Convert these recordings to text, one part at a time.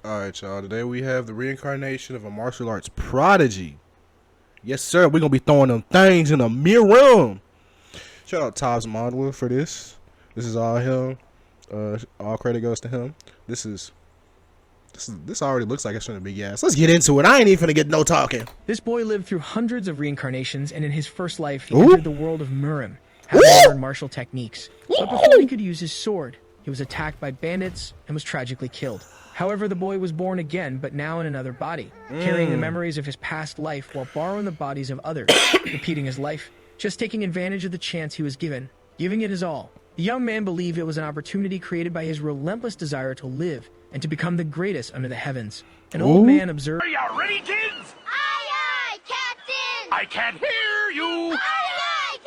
Alright, y'all. Today we have the reincarnation of a martial arts prodigy. Yes, sir. We're going to be throwing them things in a mirror. Shout out Tobbs Modeler for this. This is all him. All credit goes to him. This already looks like it's going to be gas. Let's get into it. I ain't even going to get no talking. This boy lived through hundreds of reincarnations, and in his first life, he entered the world of Murim, having learned martial techniques. But before he could use his sword, he was attacked by bandits and was tragically killed. However, the boy was born again, but now in another body, carrying the memories of his past life while borrowing the bodies of others, repeating his life, just taking advantage of the chance he was given, giving it his all. The young man believed it was an opportunity created by his relentless desire to live and to become the greatest under the heavens. An old man observed, Are you ready, kids? Aye, aye, Captain! I can't hear you! Aye,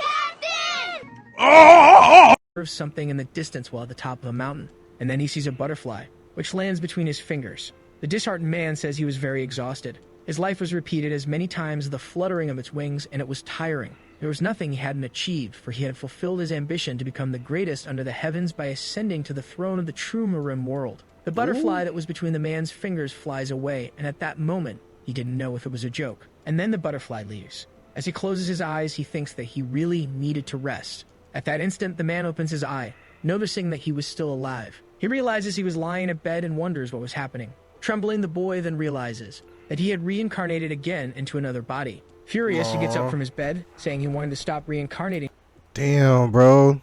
aye, Captain! something in the distance while at the top of a mountain, and then he sees a butterfly, which lands between his fingers. The disheartened man says he was very exhausted. His life was repeated as many times the fluttering of its wings, and it was tiring. There was nothing he hadn't achieved, for he had fulfilled his ambition to become the greatest under the heavens by ascending to the throne of the true Murim world. The butterfly that was between the man's fingers flies away, and at that moment, he didn't know if it was a joke. And then the butterfly leaves. As he closes his eyes, he thinks that he really needed to rest. At that instant, the man opens his eye, noticing that he was still alive. He realizes he was lying in bed and wonders what was happening. Trembling, the boy then realizes that he had reincarnated again into another body. Furious, he gets up from his bed, saying he wanted to stop reincarnating. Damn, bro.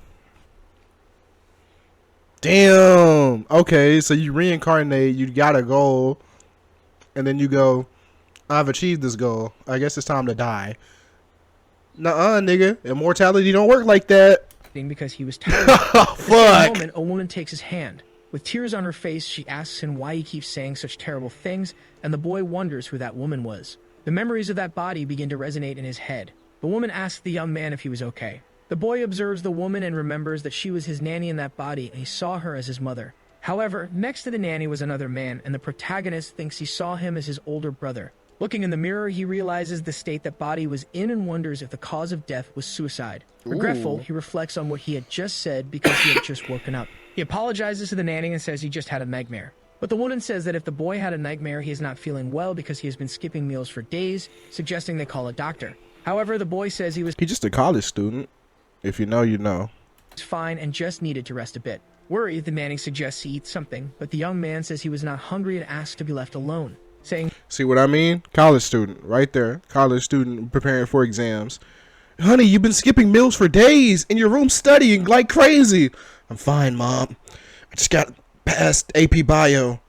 Damn. Okay, so you reincarnate, you got a goal, and then you go, I've achieved this goal. I guess it's time to die. Nuh-uh, nigga. Immortality don't work like that. Because he was tired. Oh, At the fuck. moment, a woman takes his hand. With tears on her face, she asks him why he keeps saying such terrible things, and the boy wonders who that woman was. The memories of that body begin to resonate in his head. The woman asks the young man if he was okay. The boy observes the woman and remembers that she was his nanny in that body, and he saw her as his mother. However, next to the nanny was another man, and the protagonist thinks he saw him as his older brother. Looking in the mirror, he realizes the state that body was in and wonders if the cause of death was suicide. Regretful, he reflects on what he had just said because he had just woken up. He apologizes to the nanny and says he just had a nightmare. But the woman says that if the boy had a nightmare, he is not feeling well because he has been skipping meals for days, suggesting they call a doctor. However, the boy says he was He's just a college student. If you know, you know. fine and just needed to rest a bit. Worried, the nanny suggests he eat something, but the young man says he was not hungry and asks to be left alone, saying, See what I mean? College student, right there. College student preparing for exams. Honey, you've been skipping meals for days in your room studying like crazy. I'm fine, Mom. I just got past AP Bio.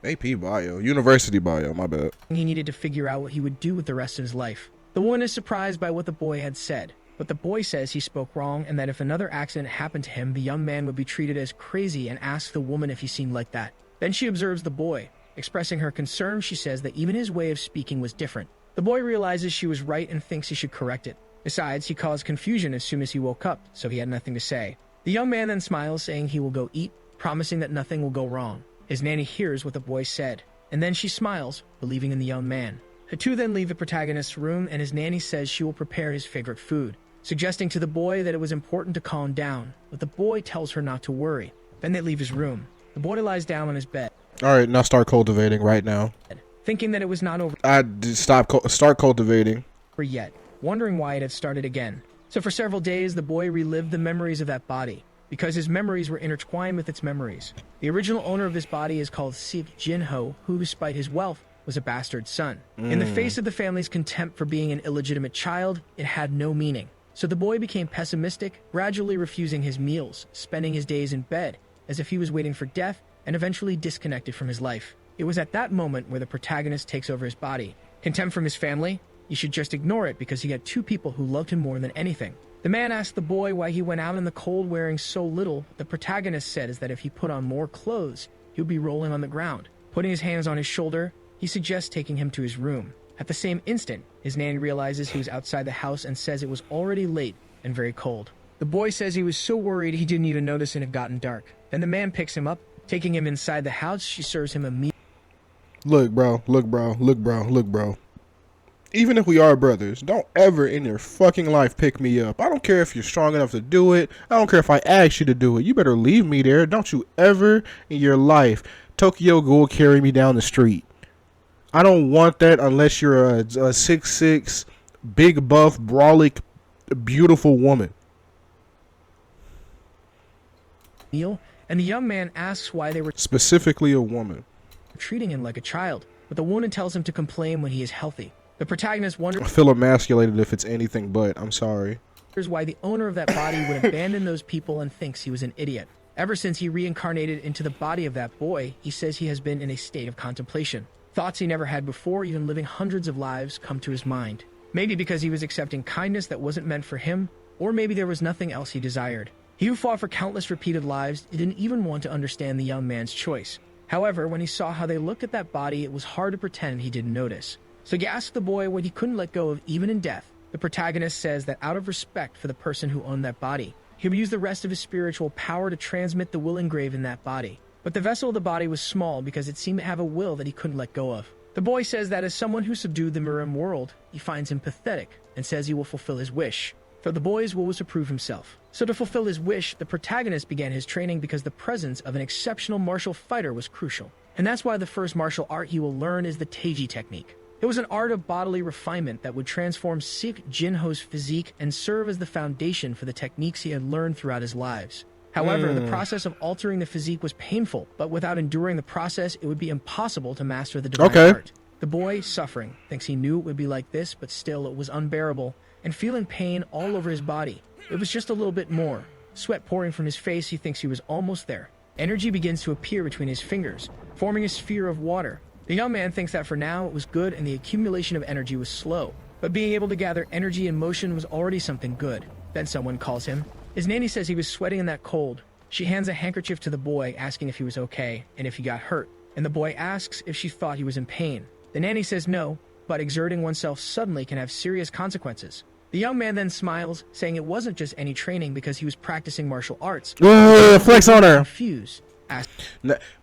AP Bio. University Bio, my bad. he needed to figure out what he would do with the rest of his life. The woman is surprised by what the boy had said, but the boy says he spoke wrong and that if another accident happened to him, the young man would be treated as crazy and asks the woman if he seemed like that. Then she observes the boy. Expressing her concern, she says that even his way of speaking was different. The boy realizes she was right and thinks he should correct it. Besides, he caused confusion as soon as he woke up, so he had nothing to say. The young man then smiles, saying he will go eat, promising that nothing will go wrong. His nanny hears what the boy said, and then she smiles, believing in the young man. The two then leave the protagonist's room, and his nanny says she will prepare his favorite food, suggesting to the boy that it was important to calm down, but the boy tells her not to worry. Then they leave his room. The boy lies down on his bed. All right, now start cultivating right now. Thinking that it was not over Start cultivating. yet, wondering why it had started again. So for several days, the boy relived the memories of that body, because his memories were intertwined with its memories. The original owner of this body is called Sik Jinho, who, despite his wealth, was a bastard son. In the face of the family's contempt for being an illegitimate child, it had no meaning. So the boy became pessimistic, gradually refusing his meals, spending his days in bed, as if he was waiting for death, and eventually disconnected from his life. It was at that moment where the protagonist takes over his body. Contempt from his family? You should just ignore it because he had two people who loved him more than anything. The man asked the boy why he went out in the cold wearing so little. The protagonist said is that if he put on more clothes, he would be rolling on the ground. Putting his hands on his shoulder, he suggests taking him to his room. At the same instant, his nanny realizes he was outside the house and says it was already late and very cold. The boy says he was so worried he didn't even notice it had gotten dark. Then the man picks him up. Taking him inside the house, she serves him a meal. Look, bro. Look, bro. Look, bro. Look, bro. even if we are brothers, don't ever in your fucking life pick me up. I don't care if you're strong enough to do it. I don't care if I ask you to do it. You better leave me there. Don't you ever in your life Tokyo Ghoul carry me down the street. I don't want that unless you're a 6'6", big buff, brolic, beautiful woman. Meal, and the young man asks why they were Specifically a woman. treating him like a child, but the woman tells him to complain when he is healthy. The protagonist I wonders feel emasculated if it's anything but. I'm sorry. why the owner of that body would abandon those people and thinks he was an idiot. Ever since he reincarnated into the body of that boy, he says he has been in a state of contemplation. Thoughts he never had before, even living hundreds of lives, come to his mind. Maybe because he was accepting kindness that wasn't meant for him, or maybe there was nothing else he desired. He who fought for countless repeated lives didn't even want to understand the young man's choice. However, when he saw how they looked at that body, it was hard to pretend he didn't notice. So he asked the boy what he couldn't let go of even in death. The protagonist says that out of respect for the person who owned that body, he would use the rest of his spiritual power to transmit the will engraved in that body. But the vessel of the body was small because it seemed to have a will that he couldn't let go of. The boy says that as someone who subdued the Mirim world, he finds him pathetic and says he will fulfill his wish. For the boy's will was to prove himself. So to fulfill his wish, the protagonist began his training because the presence of an exceptional martial fighter was crucial. And that's why the first martial art he will learn is the Teiji technique. It was an art of bodily refinement that would transform Sik Jinho's physique and serve as the foundation for the techniques he had learned throughout his lives. However, the process of altering the physique was painful, but without enduring the process, it would be impossible to master the divine art. The boy, suffering, thinks he knew it would be like this, but still it was unbearable, and feeling pain all over his body. It was just a little bit more. Sweat pouring from his face, he thinks he was almost there. Energy begins to appear between his fingers, forming a sphere of water. The young man thinks that for now it was good and the accumulation of energy was slow, but being able to gather energy in motion was already something good. Then someone calls him. His nanny says he was sweating in that cold. She hands a handkerchief to the boy, asking if he was okay and if he got hurt, and the boy asks if she thought he was in pain. The nanny says no, but exerting oneself suddenly can have serious consequences. The young man then smiles, saying it wasn't just any training because he was practicing martial arts. Flex on her. Confused,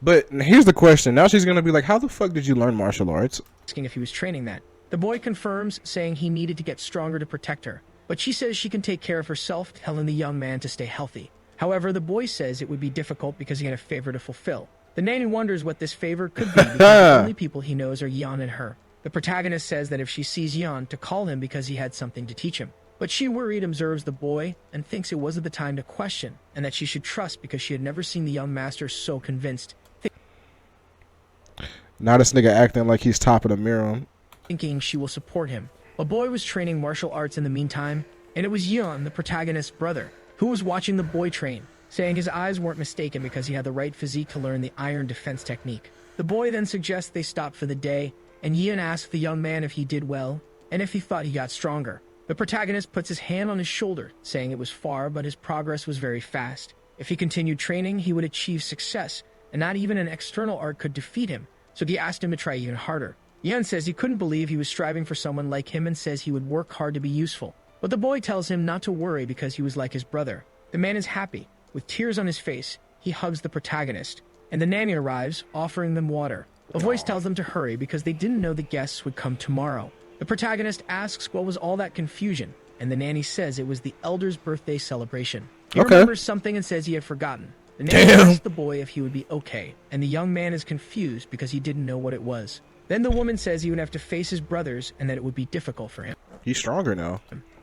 But here's the question. Now she's going to be like, how the fuck did you learn martial arts? asking if he was training that. The boy confirms, saying he needed to get stronger to protect her. But she says she can take care of herself, telling the young man to stay healthy. However, the boy says it would be difficult because he had a favor to fulfill. The nanny wonders what this favor could be because the only people he knows are Yan and her. The protagonist says that if she sees Yan, to call him because he had something to teach him. But she, worried, observes the boy and thinks it wasn't the time to question, and that she should trust because she had never seen the young master so convinced, Now this nigga acting like he's top of the mirror. thinking she will support him. A boy was training martial arts in the meantime, and it was Yan, the protagonist's brother, who was watching the boy train, saying his eyes weren't mistaken because he had the right physique to learn the iron defense technique. The boy then suggests they stop for the day, and Yan asks the young man if he did well, and if he thought he got stronger. The protagonist puts his hand on his shoulder, saying it was far, but his progress was very fast. If he continued training, he would achieve success, and not even an external art could defeat him, so he asked him to try even harder. Yan says he couldn't believe he was striving for someone like him and says he would work hard to be useful. But the boy tells him not to worry because he was like his brother. The man is happy. With tears on his face, he hugs the protagonist, and the nanny arrives, offering them water. A voice tells them to hurry because they didn't know the guests would come tomorrow. The protagonist asks what was all that confusion, and the nanny says it was the elder's birthday celebration. He remembers something and says he had forgotten. The nanny asks the boy if he would be okay, and the young man is confused because he didn't know what it was. Then the woman says he would have to face his brothers and that it would be difficult for him. He's stronger now.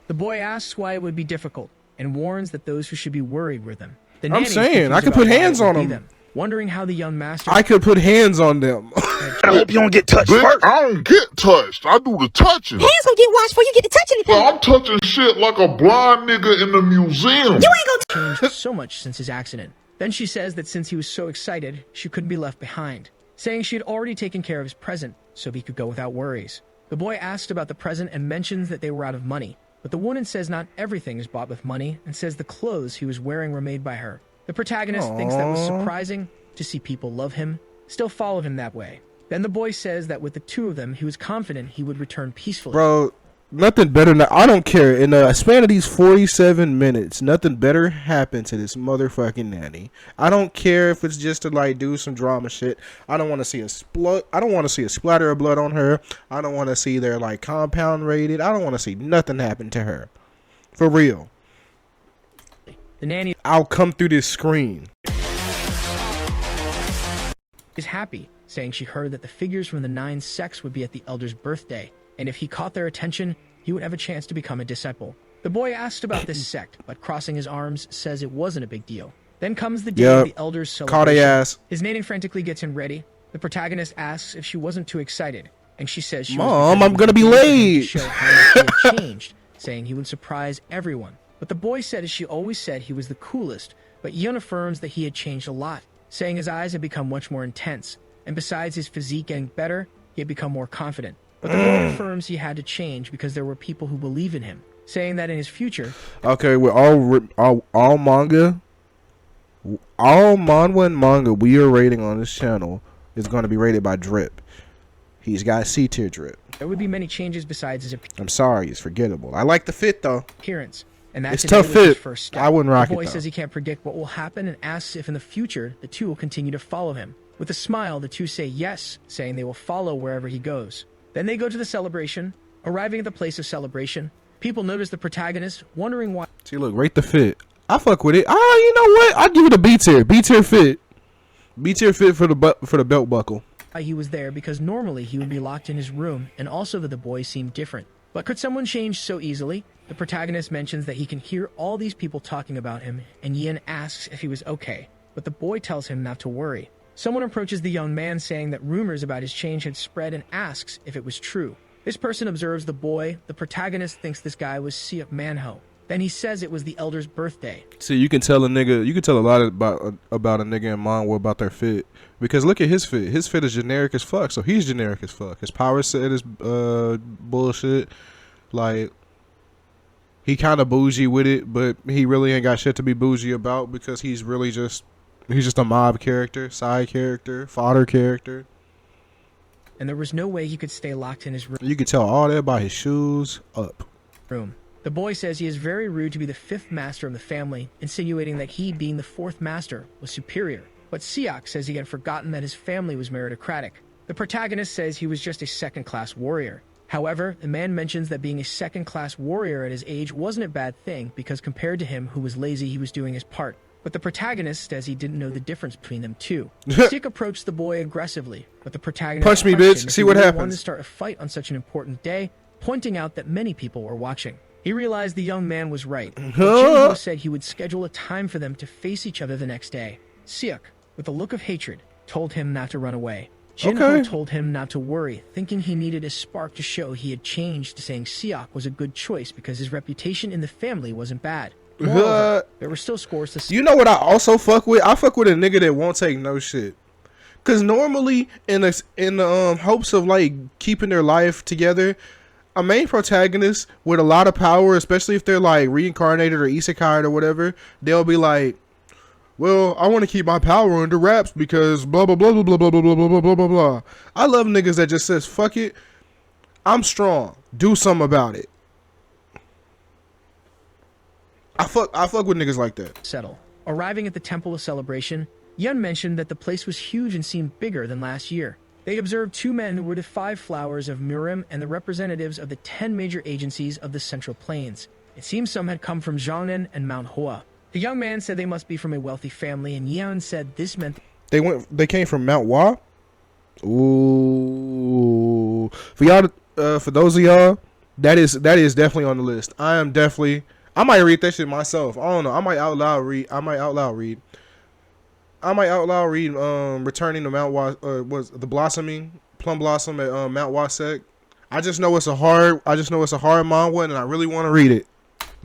The boy asks why it would be difficult and warns that those who should be worried were them. The I'm nanny is saying, I confused could about put why it hands would on be them. Wondering how the young master I could put hands on them. I hope you don't get touched Bitch, first. I don't get touched. I do the touching. Hands gonna get washed before you get to touch anything. I'm touching shit like a blind nigga in the museum. You ain't gonna changed so much since his accident. Then she says that since he was so excited, she couldn't be left behind, saying she had already taken care of his present, so he could go without worries. The boy asks about the present and mentions that they were out of money, but the woman says not everything is bought with money and says the clothes he was wearing were made by her. The protagonist thinks that was surprising to see people love him, still followed him that way. Then the boy says that with the two of them, he was confident he would return peacefully. Bro, nothing better. I don't care. In the span of these 47 minutes, nothing better happened to this motherfucking nanny. I don't care if it's just to like do some drama shit. I don't want to see I don't want to see a splatter of blood on her. I don't want to see their like compound raided. I don't want to see nothing happen to her. For real. The nanny I'll come through this screen. is happy, saying she heard that the figures from the 9 sects would be at the elder's birthday, and if he caught their attention, he would have a chance to become a disciple. The boy asked about this sect, but crossing his arms says it wasn't a big deal. Then comes the day of the elder's celebration. Caught a ass. His nanny frantically gets him ready. The protagonist asks if she wasn't too excited, and she says she Mom, was I'm gonna be to late. show how much he had changed, saying he would surprise everyone. But the boy said, as she always said, he was the coolest, but Yeon affirms that he had changed a lot, saying his eyes had become much more intense, and besides his physique getting better, he had become more confident. But the boy affirms he had to change because there were people who believe in him, saying that in his future... Okay, with all manga, all manhwa and manga we are rating on this channel is going to be rated by Drip. He's got C tier Drip. there would be many changes besides his I'm sorry, it's forgettable. I like the fit though. appearance, and that's It's tough his fit. first step. I wouldn't rock The boy it, though. says he can't predict what will happen and asks if in the future the two will continue to follow him. With a smile, the two say yes, saying they will follow wherever he goes. Then they go to the celebration. Arriving at the place of celebration, people notice the protagonist, wondering why See, look, rate the fit. I fuck with it. You know what? I'll give it a B tier. B tier fit. B tier fit for the belt buckle. he was there, because normally he would be locked in his room, and also that the boy seemed different. But could someone change so easily? The protagonist mentions that he can hear all these people talking about him, and Yin asks if he was okay, but the boy tells him not to worry. Someone approaches the young man, saying that rumors about his change had spread, and asks if it was true. This person observes the boy. The protagonist thinks this guy was Siak Manho. Then he says it was the elder's birthday. See, you can tell a nigga. You can tell a lot about a nigga in manhwa about their fit, because look at his fit. His fit is generic as fuck. So he's generic as fuck. His power set is bullshit. Like, he kind of bougie with it, but he really ain't got shit to be bougie about, because he's just a mob character, side character, fodder character. And there was no way he could stay locked in his You can tell all that by his shoes up. room. The boy says he is very rude to be the 5th master of the family, insinuating that he, being the 4th master, was superior. But Siak says he had forgotten that his family was meritocratic. The protagonist says he was just a second-class warrior. However, the man mentions that being a second-class warrior at his age wasn't a bad thing, because compared to him, who was lazy, he was doing his part. But the protagonist says he didn't know the difference between them two. Siak approached the boy aggressively, but the protagonist Punch me, questioned bitch. if See he what really happens. wanted to start a fight on such an important day, pointing out that many people were watching. He realized the young man was right. But Jinho said he would schedule a time for them to face each other the next day. Siak, with a look of hatred, told him not to run away. Jinho told him not to worry, thinking he needed a spark to show he had changed, saying Siak was a good choice because his reputation in the family wasn't bad. Moreover, there were still scores to You know what I also fuck with? I fuck with a nigga that won't take no shit. Cause normally in the hopes of like keeping their life together, a main protagonist with a lot of power, especially if they're like reincarnated or isekai or whatever, they'll be like, well, I want to keep my power under wraps because blah blah blah blah blah blah blah blah blah blah blah blah. I love niggas that just says fuck it, I'm strong, do something about it. I fuck with niggas like that. settle. Arriving at the Temple of Celebration, Yun mentioned that the place was huge and seemed bigger than last year. They observed 2 men who were the 5 flowers of Murim and the representatives of the 10 major agencies of the Central Plains. It seems some had come from Zhongnan and Mount Hoa. The young man said they must be from a wealthy family, and Yun said this meant They came from Mount Hua. Ooh, for y'all, for those of y'all, that is definitely on the list. I might read that shit myself. I don't know. I might out loud read. Returning to Mount Hua. Was the blossoming plum blossom at Mount Wasek. I just know it's a hard manhwa, and I really want to read it.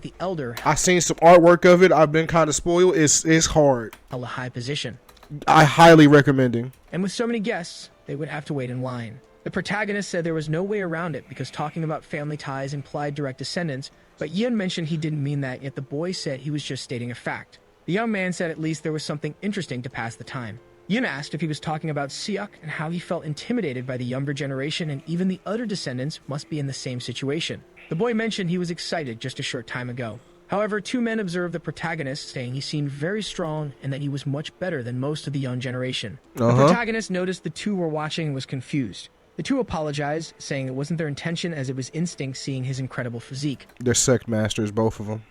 the elder I seen some artwork of it. I've been kind of spoiled. It's hard. held a high position. I highly recommending. And with so many guests, they would have to wait in line. The protagonist said there was no way around it because talking about family ties implied direct descendants, but Yin mentioned he didn't mean that, yet the boy said he was just stating a fact. The young man said at least there was something interesting to pass the time. Yun asked if he was talking about Siak and how he felt intimidated by the younger generation and even the other descendants must be in the same situation. The boy mentioned he was excited just a short time ago. However, two men observed the protagonist, saying he seemed very strong and that he was much better than most of the young generation. The protagonist noticed the two were watching and was confused. The two apologized, saying it wasn't their intention as it was instinct seeing his incredible physique. They're sect masters, both of them.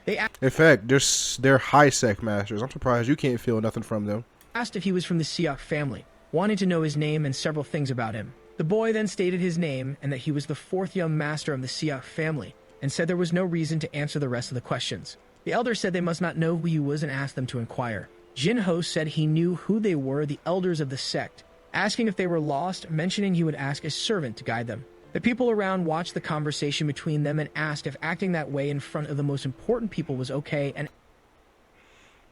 In fact, they're high sect masters. I'm surprised you can't feel nothing from them. Asked if he was from the Siak family, wanting to know his name and several things about him. The boy then stated his name and that he was the fourth young master of the Siak family, and said there was no reason to answer the rest of the questions. The elder said they must not know who he was and asked them to inquire. Jinho said he knew who they were, the elders of the sect, asking if they were lost, mentioning he would ask a servant to guide them. The people around watched the conversation between them and asked if acting that way in front of the most important people was okay, and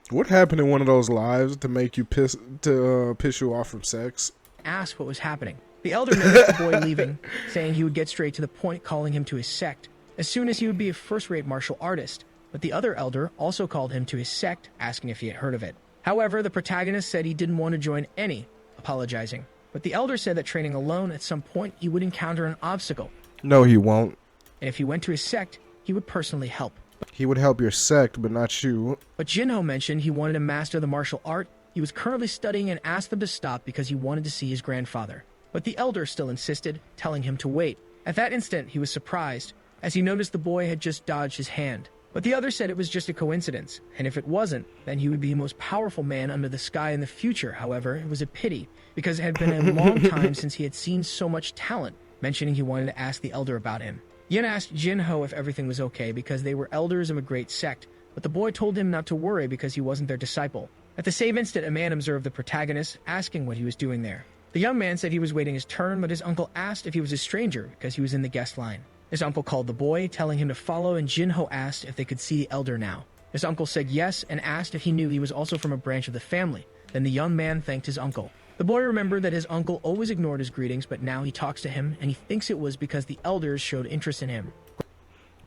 what happened in one of those lives to make you piss you off from sex? Asked what was happening. The elder noticed the boy leaving, saying he would get straight to the point, calling him to his sect, as soon as he would be a first-rate martial artist. But the other elder also called him to his sect, asking if he had heard of it. However, the protagonist said he didn't want to join any, apologizing. But the elder said that training alone, at some point, he would encounter an obstacle. No, he won't. And if he went to his sect, he would personally help. He would help your sect, but not you. But Jinho mentioned he wanted to master the martial art. He was currently studying and asked them to stop because he wanted to see his grandfather. But the elder still insisted, telling him to wait. At that instant, he was surprised, as he noticed the boy had just dodged his hand. But the other said it was just a coincidence, and if it wasn't, then he would be the most powerful man under the sky in the future. However, it was a pity, because it had been a long time since he had seen so much talent, mentioning he wanted to ask the elder about him. Yin asked Jinho if everything was okay because they were elders of a great sect, but the boy told him not to worry because he wasn't their disciple. At the same instant, a man observed the protagonist, asking what he was doing there. The young man said he was waiting his turn, but his uncle asked if he was a stranger because he was in the guest line. His uncle called the boy, telling him to follow, and Jinho asked if they could see the elder now. His uncle said yes and asked if he knew he was also from a branch of the family. Then the young man thanked his uncle. The boy remembered that his uncle always ignored his greetings, but now he talks to him, and he thinks it was because the elders showed interest in him.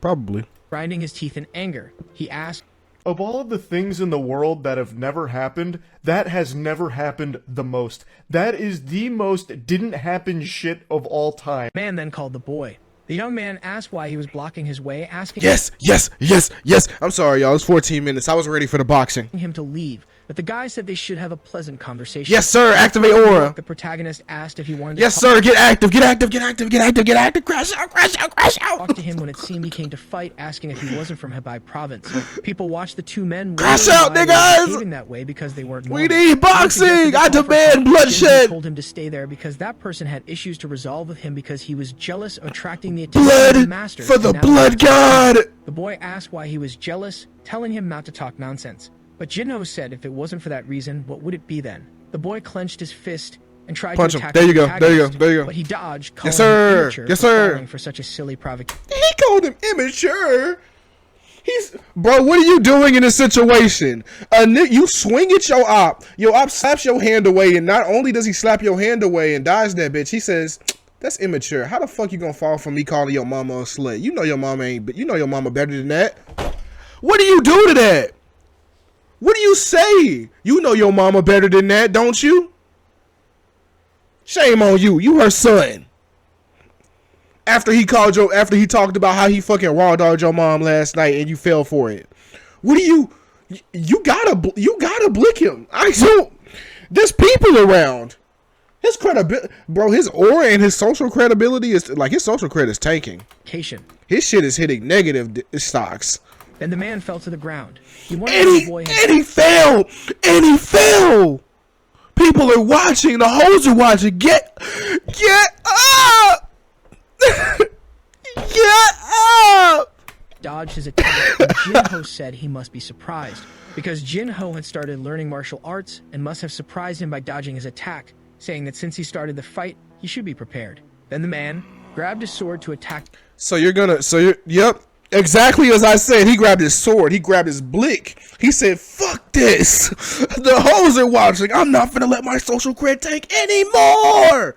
Probably. Grinding his teeth in anger, he asked, of all of the things in the world that have never happened, that has never happened the most. That is the most didn't happen shit of all time. Man then called the boy. The young man asked why he was blocking his way, asking Yes. I'm sorry, y'all. It's 14 minutes. I was ready for the boxing. him to leave, but the guy said they should have a pleasant conversation. Yes, sir. Activate aura. The protagonist asked if he wanted to Yes, sir. Get active. Get active. Get active. Get active. Get active. Crash out. Crash out. Crash out. talk to him when it seemed he came to fight, asking if he wasn't from Hebei province. People watched the two men Crash wondering out, why they were niggas! behaving that way because they weren't We normal. need boxing. He suggested I they call for demand help. bloodshed. Jinho told him to stay there because that person had issues to resolve with him because he was jealous of attracting the attention of the Blood master. for the And now blood god. the boy asked why he was jealous, telling him not to talk nonsense. But Jinho said if it wasn't for that reason, what would it be then? The boy clenched his fist and tried Punch to him. attack There you the go. There you go. protagonist, There you go. But he dodged, calling Yes, sir. him immature Yes, for sir. falling for such a silly provocation. He called him immature. Bro, what are you doing in this situation? You swing at your op slaps your hand away, and not only does he slap your hand away and dodge that bitch, he says, that's immature. How the fuck you gonna fall for me calling your mama a slut? You know your mama ain't, but you know your mama better than that. What do you do to that? What do you say? You know your mama better than that, don't you? Shame on you. You her son. After he talked about how he fucking raw dogged your mom last night and you fell for it. What do you gotta blick him. There's people around. His credibility, bro, his aura and his social credibility is like his social credit is tanking. His shit is hitting negative stocks. Then the man fell to the ground. He wondered And if the boy had he fell. People are watching. The hoes are watching. Get up. Get up. dodged his attack, and Jinho said he must be surprised, because Jinho had started learning martial arts and must have surprised him by dodging his attack, saying that since he started the fight, he should be prepared. Then the man grabbed his sword to attack. Yep. Exactly as I said, he grabbed his sword. He grabbed his blick. He said, fuck this. The hoes are watching. I'm not finna let my social cred tank anymore.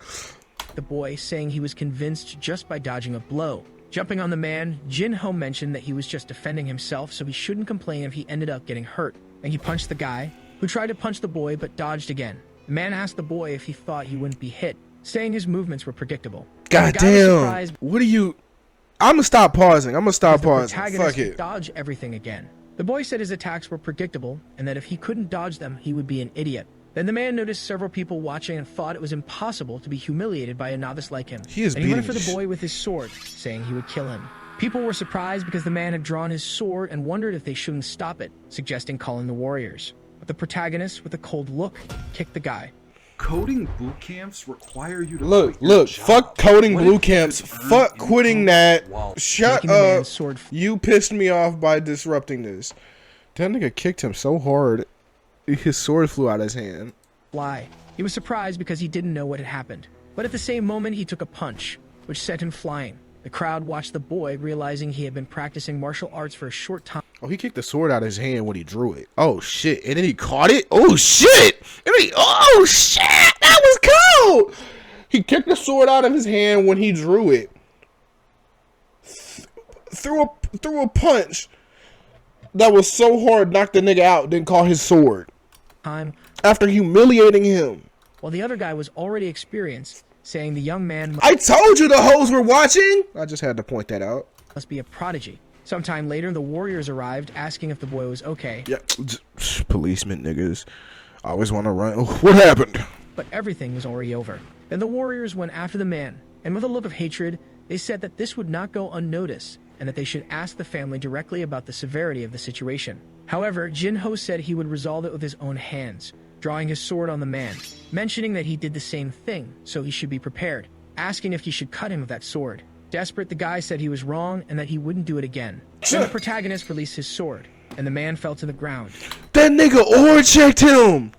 The boy, saying he was convinced just by dodging a blow. Jumping on the man, Jinho mentioned that he was just defending himself, so he shouldn't complain if he ended up getting hurt. And he punched the guy, who tried to punch the boy but dodged again. The man asked the boy if he thought he wouldn't be hit, saying his movements were predictable. God The guy was damn. surprised What are you? I'm gonna stop pausing. I'm gonna stop the pausing. protagonist Fuck could it. dodge everything again. The boy said his attacks were predictable and that if he couldn't dodge them, he would be an idiot. Then the man noticed several people watching and thought it was impossible to be humiliated by a novice like him. He is and he went beating for the the boy with his sword, saying he would kill him. People were surprised because the man had drawn his sword and wondered if they shouldn't stop it, suggesting calling the warriors. But the protagonist, with a cold look, kicked the guy. Coding boot camps require you to Look, quit your look. job. Fuck coding What blue if you camps. could earn Fuck quitting income that. while Shut Making the up. man's sword You pissed me off by disrupting this. That nigga kicked him so hard, his sword flew out of his hand. fly. He was surprised because he didn't know what had happened. But at the same moment, he took a punch, which sent him flying. The crowd watched the boy, realizing he had been practicing martial arts for a short time. Oh, he kicked the sword out of his hand when he drew it. Oh shit! And then he caught it. Oh shit! And then oh shit! That was cold. He kicked the sword out of his hand when he drew it. Threw a punch that was so hard, knocked the nigga out. Then caught his sword after humiliating him. While the other guy was already experienced, saying the young man I told you the hoes were watching. I just had to point that out. must be a prodigy. Sometime later, the warriors arrived, asking if the boy was okay, Yeah, policemen niggas. I always want to run. What happened? but everything was already over. Then the warriors went after the man, and with a look of hatred, they said that this would not go unnoticed, and that they should ask the family directly about the severity of the situation. However, Jinho said he would resolve it with his own hands, drawing his sword on the man, mentioning that he did the same thing, so he should be prepared, asking if he should cut him with that sword. Desperate, the guy said he was wrong and that he wouldn't do it again. Then the protagonist released his sword, and the man fell to the ground. That nigga aura checked him.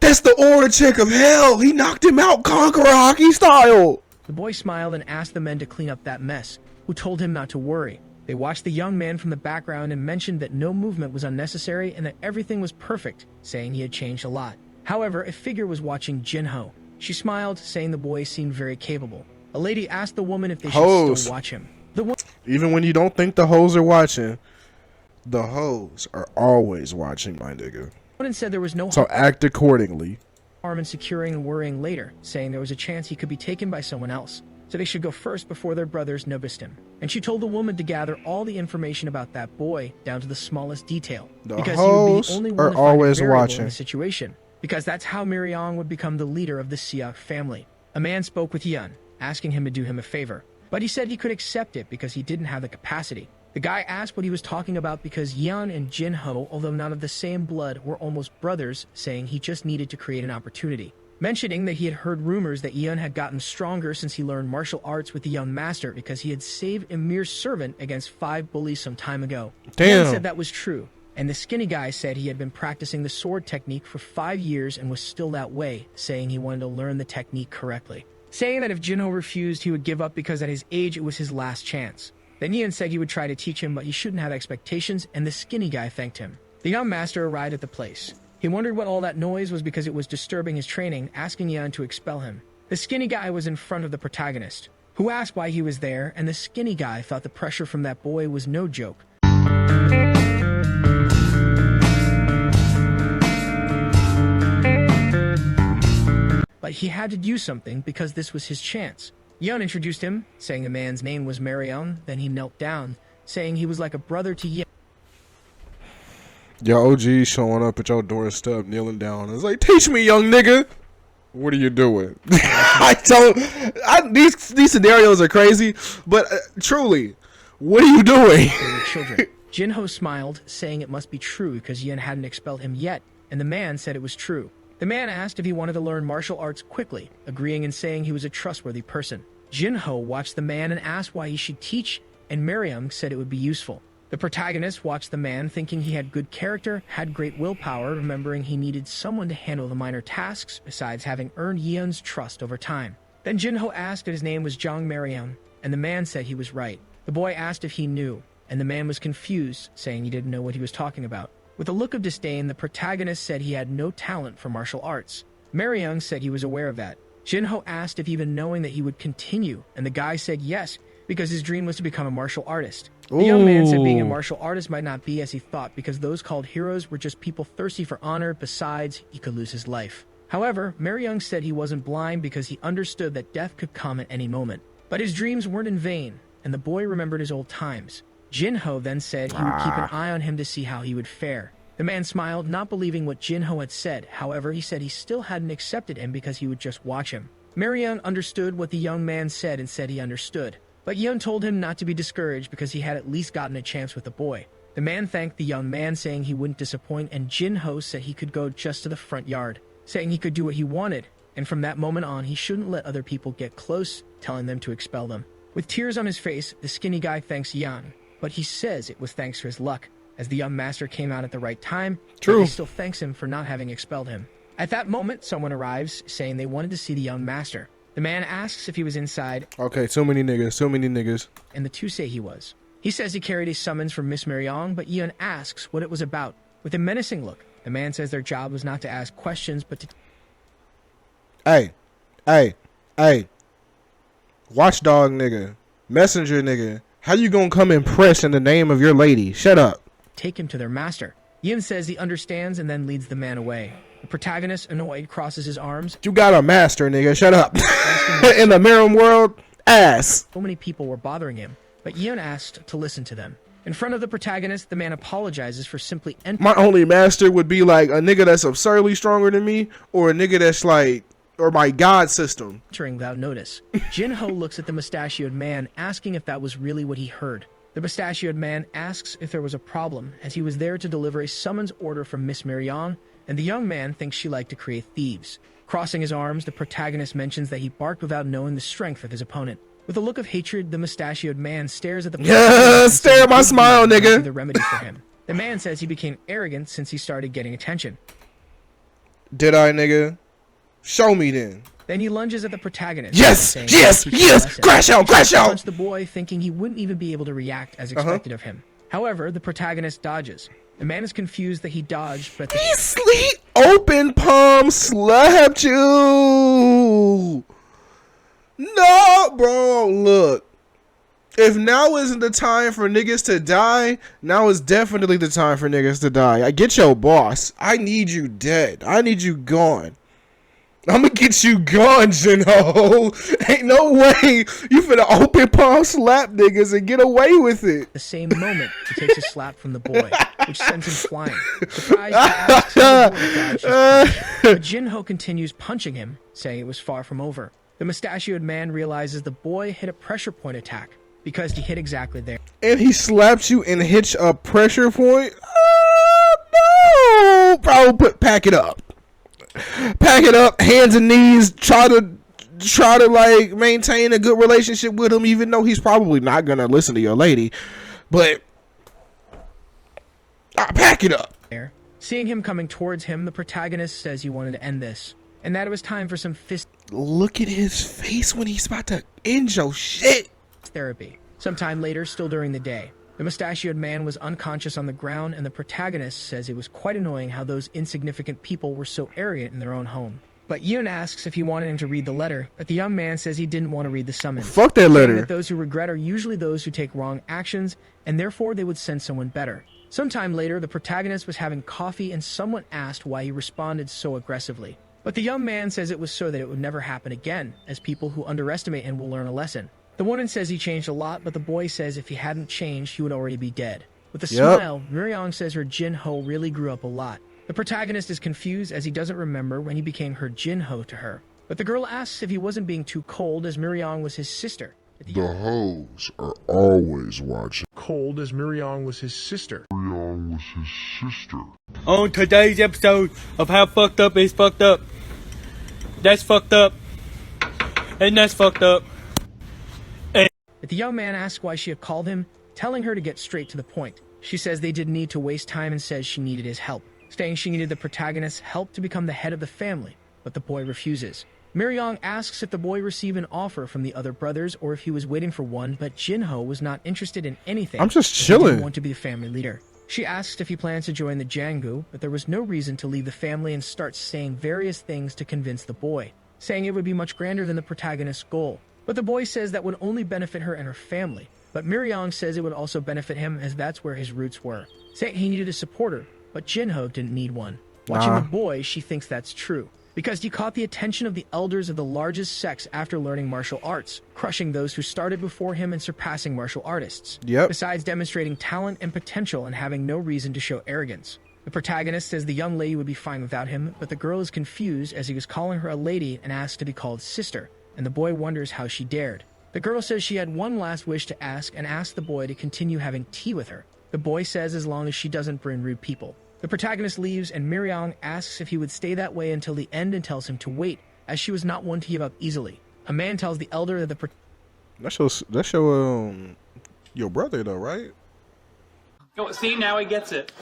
That's the aura check of hell. He knocked him out, Conqueror hockey style. The boy smiled and asked the men to clean up that mess, who told him not to worry. They watched the young man from the background and mentioned that no movement was unnecessary and that everything was perfect, saying he had changed a lot. However, a figure was watching Jinho. She smiled, saying the boy seemed very capable. A lady asked the woman if they should Hoes. still watch him. The woman Even when you don't think the hoes are watching, the hoes are always watching, my nigga. said there was no So act accordingly. harm in securing and worrying later, saying there was a chance he could be taken by someone else, so they should go first before their brothers noticed him. And she told the woman to gather all the information about that boy down to the smallest detail, The because he would be hoes the only are one to find always a variable watching. in the situation, because that's how Miriam would become the leader of the Siak family. A man spoke with Yun, asking him to do him a favor, but he said he could accept it because he didn't have the capacity. The guy asked what he was talking about because Yan and Jinho, although not of the same blood, were almost brothers, saying he just needed to create an opportunity. Mentioning that he had heard rumors that Yan had gotten stronger since he learned martial arts with the young master because he had saved Emir's servant against 5 bullies some time ago. Damn. Yan said that was true, and the skinny guy said he had been practicing the sword technique for 5 years and was still that way, saying he wanted to learn the technique correctly. Saying that if Jinho refused, he would give up because at his age it was his last chance. Then Yan said he would try to teach him, but he shouldn't have expectations, and the skinny guy thanked him. The young master arrived at the place. He wondered what all that noise was because it was disturbing his training, asking Yan to expel him. The skinny guy was in front of the protagonist, who asked why he was there, and the skinny guy thought the pressure from that boy was no joke. But he had to do something because this was his chance. Yun introduced him, saying the man's name was Marion. Then he knelt down, saying he was like a brother to Yun. Your OG showing up at your doorstep, kneeling down. It's like, teach me, young nigga. What are you doing? These scenarios are crazy, but truly, what are you doing? They were children. Jinho smiled, saying it must be true because Yun hadn't expelled him yet, and the man said it was true. The man asked if he wanted to learn martial arts quickly, agreeing and saying he was a trustworthy person. Jinho watched the man and asked why he should teach, and Miriam said it would be useful. The protagonist watched the man, thinking he had good character, had great willpower, remembering he needed someone to handle the minor tasks, besides having earned Yun's trust over time. Then Jinho asked if his name was Zhang Miriam, and the man said he was right. The boy asked if he knew, and the man was confused, saying he didn't know what he was talking about. With a look of disdain, the protagonist said he had no talent for martial arts. Marion said he was aware of that. Jinho asked if even knowing that he would continue, and the guy said yes, because his dream was to become a martial artist. The young man said being a Ooh. martial artist might not be as he thought because those called heroes were just people thirsty for honor. Besides, he could lose his life. However, Mary Young said he wasn't blind because he understood that death could come at any moment. But his dreams weren't in vain, and the boy remembered his old times. Jin-ho then said he would keep an eye on him to see how he would fare. The man smiled, not believing what Jin-ho had said. However, he said he still hadn't accepted him because he would just watch him. Mary Young understood what the young man said and said he understood. But Young told him not to be discouraged because he had at least gotten a chance with the boy. The man thanked the young man, saying he wouldn't disappoint, and Jin-ho said he could go just to the front yard, saying he could do what he wanted, and from that moment on he shouldn't let other people get close, telling them to expel them. With tears on his face, the skinny guy thanks Young, but he says it was thanks to his luck, as the young master came out at the right time. True. But he still thanks him for not having expelled him. At that moment, someone arrives, saying they wanted to see the young master. The man asks if he was inside, Okay, so many niggas. and the two say he was. He says he carried a summons from Miss Mariong, but Yeon asks what it was about. With a menacing look, the man says their job was not to ask questions, but to Hey. Watchdog nigga. Messenger nigga. How you gonna come and press in the name of your lady? Shut up. take him to their master. Yeon says he understands and then leads the man away. The protagonist, annoyed, crosses his arms. You got a master, nigga. Shut up. In the Merriam world, ass. So many people were bothering him, but Yeon asked to listen to them. In front of the protagonist, the man apologizes for simply entering. My only master would be like a nigga that's absurdly stronger than me, or a nigga that's like, or my god system. Without notice. Jin-ho looks at the mustachioed man, asking if that was really what he heard. The mustachioed man asks if there was a problem, as he was there to deliver a summons order from Miss Mariong, and the young man thinks she liked to create thieves. Crossing his arms, the protagonist mentions that he barked without knowing the strength of his opponent. With a look of hatred, the mustachioed man stares at the Yeah, stare at my smile, nigga. The remedy for him. The man says he became arrogant since he started getting attention. Did I, nigga? Show me then. Then he lunges at the protagonist. Yes, saying yes, he teaches a yes. lesson. Crash out, crash He out. punched the boy, thinking he wouldn't even be able to react as expected of him. However, the protagonist dodges. The man is confused that he dodged, but He sleep open palm slapped you. No, bro. Look, if now isn't the time for niggas to die, now is definitely the time for niggas to die. I get your boss. I need you dead. I need you gone. I'm gonna get you gone, Jinho. Ain't no way you finna open palm slap niggas and get away with it. the same moment, he takes a slap from the boy, which sends him flying. Surprised, he asks if the boy dodged his punch. But Jin-ho continues punching him, saying it was far from over. The mustachioed man realizes the boy hit a pressure point attack, because he hit exactly there. And he slaps you and hits a pressure point? No! Bro, pack it up. Pack it up, hands and knees, try to like maintain a good relationship with him, even though he's probably not gonna listen to your lady. But pack it up. Seeing him coming towards him, the protagonist says he wanted to end this, and that it was time for some fist Look at his face when he's about to end your shit. therapy. Sometime later, still during the day, the mustachioed man was unconscious on the ground, and the protagonist says it was quite annoying how those insignificant people were so arrogant in their own home. But Yoon asks if he wanted him to read the letter, but the young man says he didn't want to read the summons. Fuck that saying letter. that those who regret are usually those who take wrong actions, and therefore they would send someone better. Sometime later, the protagonist was having coffee, and someone asked why he responded so aggressively. But the young man says it was so that it would never happen again, as people who underestimate him will learn a lesson. The woman says he changed a lot, but the boy says if he hadn't changed, he would already be dead. With a smile, Muriong says her Jin-ho really grew up a lot. The protagonist is confused as he doesn't remember when he became her Jin-ho to her. But the girl asks if he wasn't being too cold, as Muriong was his sister. The hoes are always watching. Cold as Miriam was his sister. Leon was his sister. On today's episode of How Fucked Up Is Fucked Up. That's fucked up. And that's fucked up. But the young man asks why she had called him, telling her to get straight to the point. She says they didn't need to waste time and says she needed his help, saying she needed the protagonist's help to become the head of the family, but the boy refuses. Miriong asks if the boy received an offer from the other brothers or if he was waiting for one, but Jin-ho was not interested in anything. I'm just He didn't chilling. want to be the family leader. She asks if he plans to join the Jangu, but there was no reason to leave the family and starts saying various things to convince the boy, saying it would be much grander than the protagonist's goal. But the boy says that would only benefit her and her family. But Miryong says it would also benefit him as that's where his roots were, saying he needed a supporter, but Jinho didn't need one. Watching the boy, she thinks that's true, because he caught the attention of the elders of the largest sects after learning martial arts, crushing those who started before him and surpassing martial artists. Yep. Besides demonstrating talent and potential and having no reason to show arrogance. The protagonist says the young lady would be fine without him, but the girl is confused as he was calling her a lady and asked to be called sister, and the boy wonders how she dared. The girl says she had one last wish to ask and asks the boy to continue having tea with her. The boy says as long as she doesn't bring rude people. The protagonist leaves and Miryong asks if he would stay that way until the end and tells him to wait, as she was not one to give up easily. A man tells the elder that That's your brother though, right? Oh, see, now he gets it.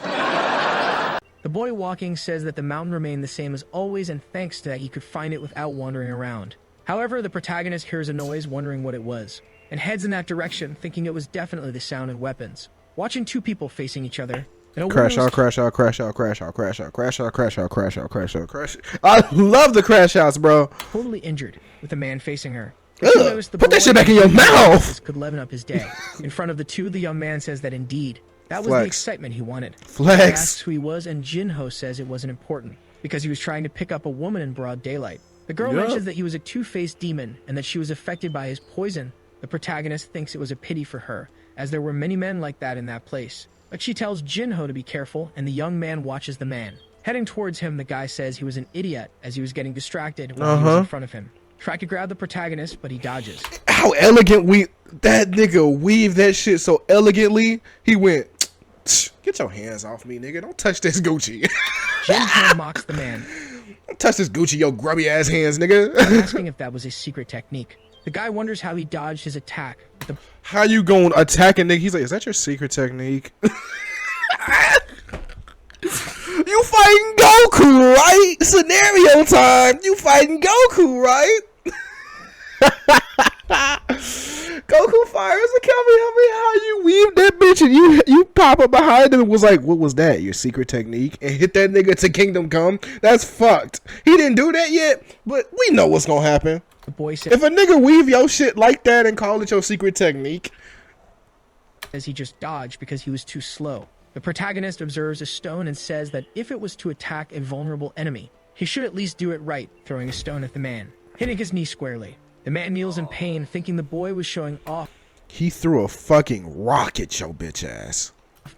the boy walking says that the mountain remained the same as always and thanks to that he could find it without wandering around. However, the protagonist hears a noise wondering what it was, and heads in that direction thinking it was definitely the sound of weapons. Watching two people facing each other, and a Crash woman out, crash out, crash out, crash out, crash out, crash out, crash out, crash out, crash out, crash. I love the crash outs, bro. totally injured, with a man facing her. Ugh, put that shit back in your mouth. Could leaven up his day. In front of the two, the young man says that indeed, that was Flex. the excitement he wanted. Flex. He asks who he was, and Jinho says it wasn't important, because he was trying to pick up a woman in broad daylight. The girl Yup. mentions that he was a two-faced demon, and that she was affected by his poison. The protagonist thinks it was a pity for her, as there were many men like that in that place. But she tells Jinho to be careful, and the young man watches the man. Heading towards him, the guy says he was an idiot, as he was getting distracted while he was in front of him. Tried to grab the protagonist, but he dodges. How elegant that nigga weaved that shit so elegantly. He went, get your hands off me, nigga. Don't touch this Gucci. Jinho mocks the man, Don't touch this Gucci, yo grubby ass hands, nigga. asking if that was his secret technique. The guy wonders how he dodged his attack. But How you gonna attack a nigga? He's like, is that your secret technique? You fighting Goku, right? Scenario time. You fighting Goku, right? Goku fires a Kamehameha. You weave that bitch and you pop up behind him and was like, what was that? Your secret technique? And hit that nigga to Kingdom Come? That's fucked. He didn't do that yet, but we know what's gonna happen. the boy says If a nigga weave your shit like that and call it your secret technique, he just dodged because he was too slow. The protagonist observes a stone and says that if it was to attack a vulnerable enemy, he should at least do it right, throwing a stone at the man, hitting his knee squarely. The man kneels in pain, thinking the boy was showing off he threw a fucking rock at your bitch ass.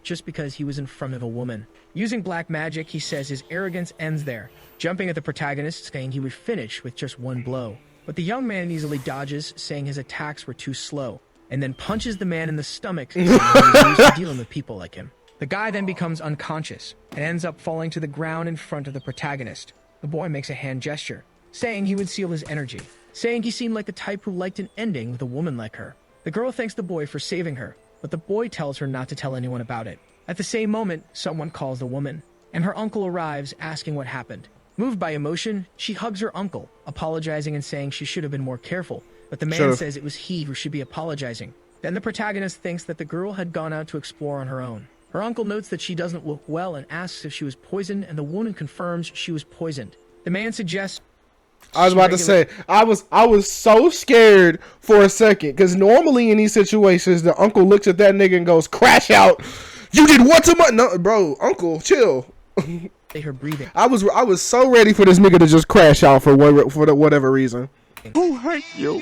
just because he was in front of a woman. Using black magic, he says his arrogance ends there, jumping at the protagonist, saying he would finish with just one blow. But the young man easily dodges, saying his attacks were too slow, and then punches the man in the stomach, saying he was used to dealing with people like him. The guy then becomes unconscious and ends up falling to the ground in front of the protagonist. The boy makes a hand gesture, saying he would seal his energy, saying he seemed like the type who liked an ending with a woman like her. The girl thanks the boy for saving her, but the boy tells her not to tell anyone about it. At the same moment, someone calls the woman, and her uncle arrives asking what happened. Moved by emotion, she hugs her uncle, apologizing and saying she should have been more careful, but the man says it was he who should be apologizing. Then the protagonist thinks that the girl had gone out to explore on her own. Her uncle notes that she doesn't look well and asks if she was poisoned, and the woman confirms she was poisoned. The man suggests I was about to say, I was so scared for a second, because normally in these situations, the uncle looks at that nigga and goes, crash out. You did what to my... No, bro, uncle, chill. her breathing. I was so ready for this nigga to just crash out for whatever reason. Who hurt you?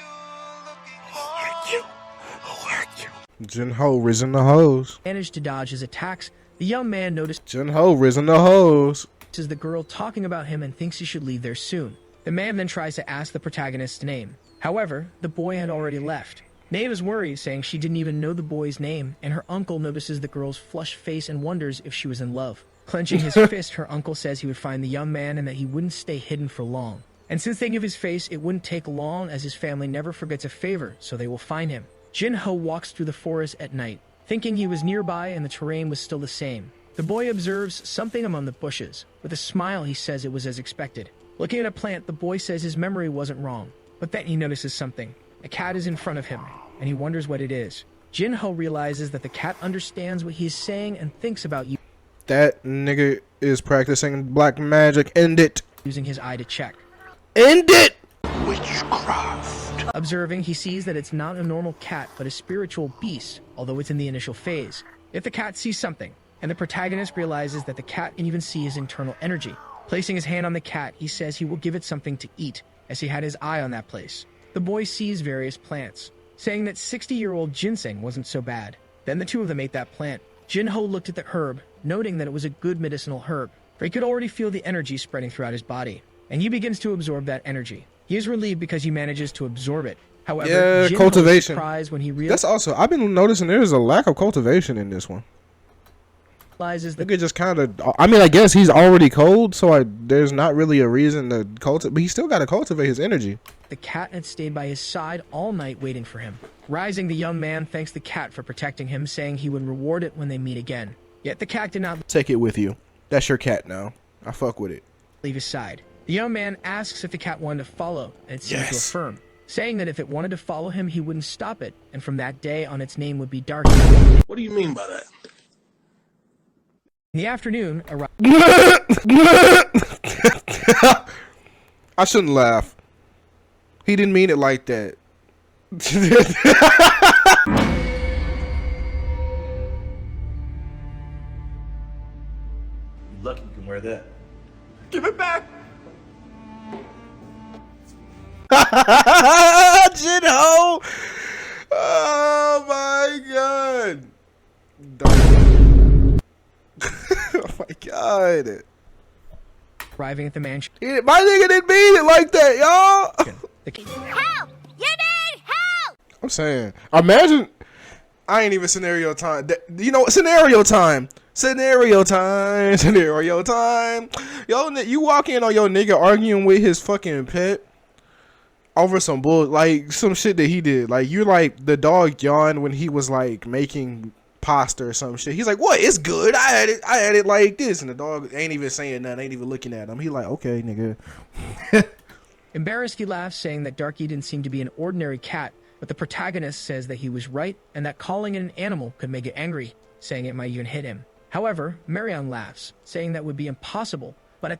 Jinho risen the hose. Managed to dodge his attacks. The young man notices Jinho risen the hose. the girl talking about him and thinks he should leave there soon. The man then tries to ask the protagonist's name. However, the boy had already left. Nave is worried, saying she didn't even know the boy's name, and her uncle notices the girl's flushed face and wonders if she was in love. Clenching his fist, her uncle says he would find the young man and that he wouldn't stay hidden for long. And since they knew his face, it wouldn't take long, as his family never forgets a favor, so they will find him. Jinho walks through the forest at night, thinking he was nearby and the terrain was still the same. The boy observes something among the bushes. With a smile, he says it was as expected. Looking at a plant, the boy says his memory wasn't wrong. But then he notices something. A cat is in front of him, and he wonders what it is. Jinho realizes that the cat understands what he is saying and thinks about That nigga is practicing black magic. End it. using his eye to check. End it! Witchcraft. Observing, he sees that it's not a normal cat, but a spiritual beast, although it's in the initial phase. If the cat sees something, and the protagonist realizes that the cat can even see his internal energy. Placing his hand on the cat, he says he will give it something to eat, as he had his eye on that place. The boy sees various plants, saying that 60-year-old ginseng wasn't so bad. Then the two of them ate that plant. Jinho looked at the herb, noting that it was a good medicinal herb, for he could already feel the energy spreading throughout his body, and he begins to absorb that energy. He is relieved because he manages to absorb it. However, Yeah, Jinho cultivation. is surprised when he That's also, I've been noticing there's a lack of cultivation in this one. realizes that Look at just kind of, I mean, I guess he's already cold, so there's not really a reason to cultivate, but he still got to cultivate his energy. the cat had stayed by his side all night waiting for him. Rising, the young man thanks the cat for protecting him, saying he would reward it when they meet again. Yet the cat did not Take it with you. That's your cat now. I fuck with it. leave his side. The young man asks if the cat wanted to follow, and it seemed to Yes. affirm, saying that if it wanted to follow him, he wouldn't stop it, and from that day on, its name would be Darky. What do you mean by that? In the afternoon, I shouldn't laugh. He didn't mean it like that. Lucky you can wear that. Give it back! Jinho! Oh my god! Oh my god! arriving at the mansion, My nigga didn't mean it like that, y'all! Help! You need help! I'm saying, imagine. I ain't even scenario time. You know, scenario time. Scenario time. Scenario time. Yo, you walk in on your nigga arguing with his fucking pet over some bull, like some shit that he did. Like, you're like, the dog yawned when he was like making pasta or some shit. He's like, what? It's good. I had it like this. And the dog ain't even saying nothing, ain't even looking at him. He like, okay, nigga. Embarrassed, he laughs, saying that Darky didn't seem to be an ordinary cat, but the protagonist says that he was right and that calling it an animal could make it angry, saying it might even hit him. However, Marion laughs, saying that would be impossible, but at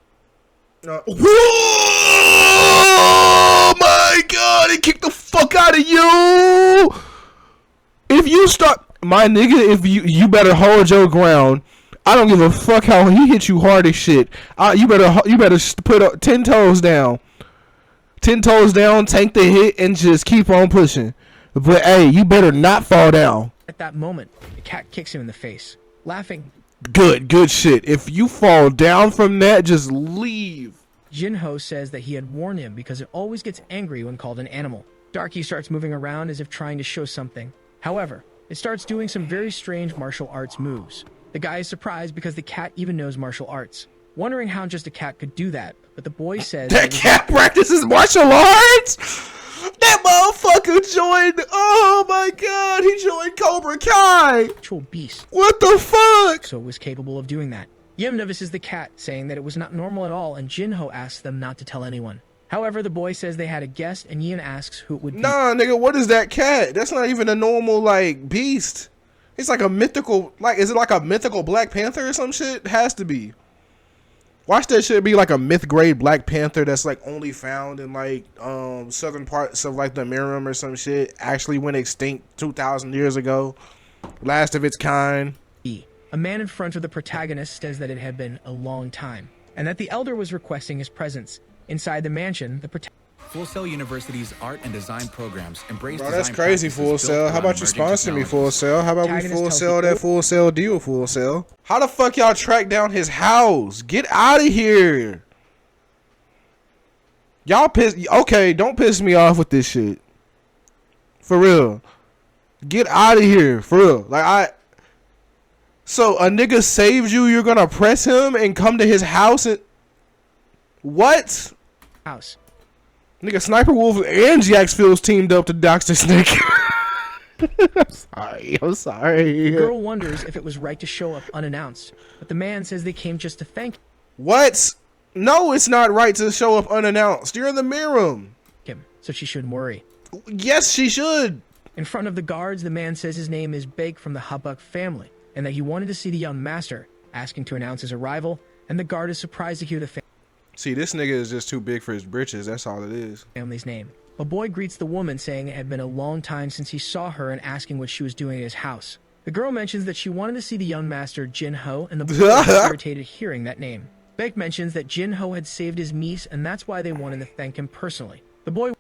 Oh my god, he kicked the fuck out of you! If you start, my nigga, if you better hold your ground. I don't give a fuck how he hit you hard as shit. You better put 10 toes down. 10 toes down, tank the hit, and just keep on pushing. But hey, you better not fall down. At that moment, the cat kicks him in the face. Laughing, Good shit. If you fall down from that, just leave. Jinho says that he had warned him because it always gets angry when called an animal. Darky starts moving around as if trying to show something. However, it starts doing some very strange martial arts moves. The guy is surprised because the cat even knows martial arts, wondering how just a cat could do that, but the boy says That cat practices martial arts? That motherfucker joined, oh my god, he joined Cobra Kai. actual beast, What the fuck? so it was capable of doing that. Yim notices the cat, saying that it was not normal at all, and Jinho asks them not to tell anyone. However, the boy says they had a guest, and Yin asks who it would be. Nah, nigga, what is that cat? That's not even a normal, like, beast. It's like a mythical, like, is it like a mythical Black Panther or some shit? Has to be. Watch that shit be like a myth grade Black Panther that's like only found in like southern parts of like the Miram or some shit. Actually went extinct 2,000 years ago. Last of its kind. A man in front of the protagonist says that it had been a long time, and that the elder was requesting his presence. Inside the mansion, the protagonist Full Sail University's art and design programs embrace Bro, design that's crazy, practices Full built Sail. How around about you emerging sponsor me, Full technologies. Sail? How about we Protagonist Full tells Sail the that Full Sail deal, Full Sail? How the fuck y'all track down his house? Get out of here. Y'all piss. Okay, don't piss me off with this shit. For real. Get out of here. For real. Like, so a nigga saves you, you're gonna press him and come to his house and. What? house. Nigga, Sniper Wolf and Jax Fields teamed up to dox this nigga. I'm sorry. The girl wonders if it was right to show up unannounced, but the man says they came just to thank What? No, it's not right to show up unannounced. You're in the mirror. him, so she shouldn't worry. Yes, she should. In front of the guards, the man says his name is Bake from the Hubbuck family, and that he wanted to see the young master, asking to announce his arrival, and the guard is surprised to hear the See, this nigga is just too big for his britches. That's all it is. family's name. A boy greets the woman, saying it had been a long time since he saw her and asking what she was doing at his house. The girl mentions that she wanted to see the young master Jin-ho, and the boy was irritated hearing that name. Beck mentions that Jin-ho had saved his niece, and that's why they wanted to thank him personally. The boy...